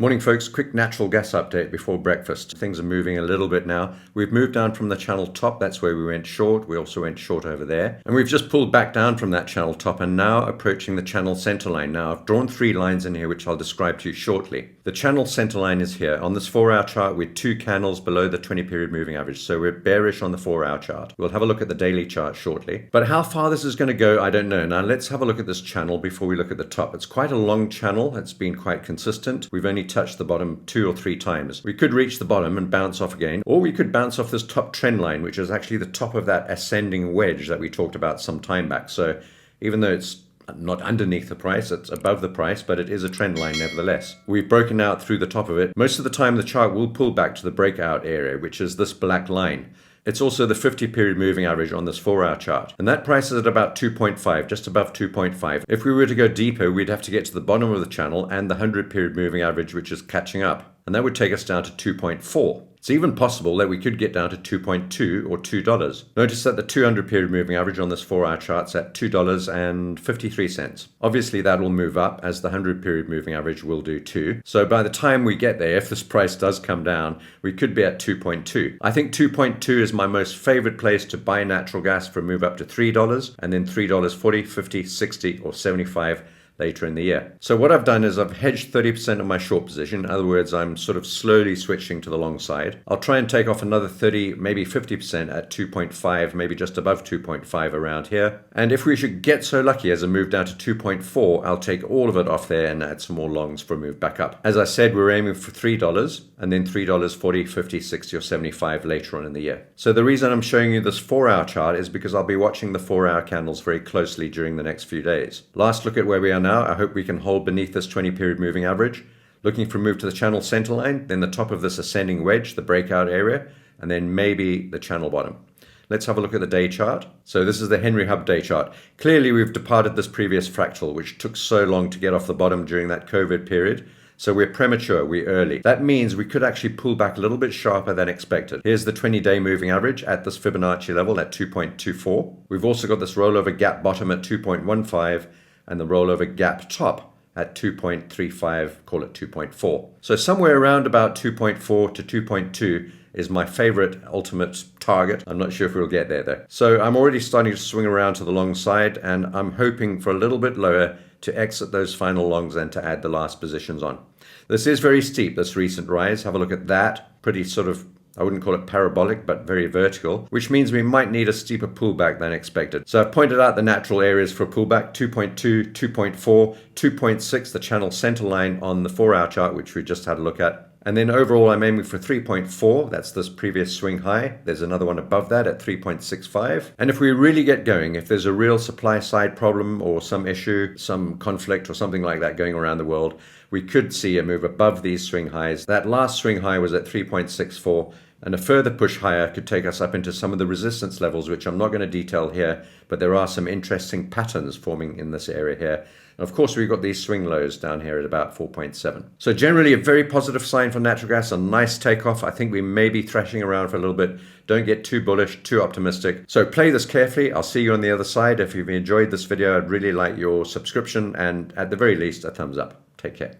Morning folks, quick natural gas update before breakfast. Things are moving a little bit now. We've moved down from the channel top, that's where we went short. We also went short over there. And we've just pulled back down from that channel top and now approaching the channel center line. Now I've drawn three lines in here which I'll describe to you shortly. The channel center line is here. On this 4-hour chart, we're 2 candles below the 20-period moving average. So we're bearish on the 4-hour chart. We'll have a look at the daily chart shortly. But how far this is going to go, I don't know. Now let's have a look at this channel before we look at the top. It's quite a long channel. It's been quite consistent. We've only touched the bottom 2 or 3 times. We could reach the bottom and bounce off again, or we could bounce off this top trend line, which is actually the top of that ascending wedge that we talked about some time back. So even though it's not underneath the price, it's above the price, but it is a trend line nevertheless. We've broken out through the top of it. Most of the time the chart will pull back to the breakout area, which is this black line. It's also the 50-period moving average on this 4-hour chart. And that price is at about 2.5, just above 2.5. If we were to go deeper, we'd have to get to the bottom of the channel and the 100-period moving average, which is catching up. And that would take us down to 2.4. It's even possible that we could get down to 2.2 or $2. Notice that the 200-period moving average on this 4-hour chart's at $2.53. Obviously, that will move up as the 100-period moving average will do too. So by the time we get there, if this price does come down, we could be at 2.2. I think 2.2 is my most favorite place to buy natural gas for a move up to $3 and then $3.40, 50, 60, or 75 later in the year. So what I've done is I've hedged 30% of my short position. In other words, I'm sort of slowly switching to the long side. I'll try and take off another 30, maybe 50% at 2.5, maybe just above 2.5 around here. And if we should get so lucky as a move down to 2.4, I'll take all of it off there and add some more longs for a move back up. As I said, we're aiming for $3 and then $3.40, 50, 60, or 75 later on in the year. So the reason I'm showing you this 4-hour chart is because I'll be watching the 4-hour candles very closely during the next few days. Last look at where we are now. I hope we can hold beneath this 20-period moving average. Looking for a move to the channel center line, then the top of this ascending wedge, the breakout area, and then maybe the channel bottom. Let's have a look at the day chart. So this is the Henry Hub day chart. Clearly we've departed this previous fractal, which took so long to get off the bottom during that COVID period. So we're premature, we're early. That means we could actually pull back a little bit sharper than expected. Here's the 20-day moving average at this Fibonacci level at 2.24. We've also got this rollover gap bottom at 2.15 and the rollover gap top at 2.35, call it 2.4. So somewhere around about 2.4 to 2.2 is my favorite ultimate target. I'm not sure if we'll get there though. So I'm already starting to swing around to the long side and I'm hoping for a little bit lower to exit those final longs and to add the last positions on. This is very steep, this recent rise. Have a look at that. Pretty sort of, I wouldn't call it parabolic, but very vertical, which means we might need a steeper pullback than expected. So I've pointed out the natural areas for pullback: 2.2, 2.4, 2.6, the channel center line on the 4-hour chart, which we just had a look at. And then overall, I'm aiming for 3.4. That's this previous swing high. There's another one above that at 3.65. And if we really get going, if there's a real supply side problem or some issue, some conflict or something like that going around the world, we could see a move above these swing highs. That last swing high was at 3.64. And a further push higher could take us up into some of the resistance levels, which I'm not going to detail here, but there are some interesting patterns forming in this area here. And of course, we've got these swing lows down here at about 4.7. So generally a very positive sign for natural gas, a nice takeoff. I think we may be thrashing around for a little bit. Don't get too bullish, too optimistic. So play this carefully. I'll see you on the other side. If you've enjoyed this video, I'd really like your subscription and at the very least, a thumbs up. Take care.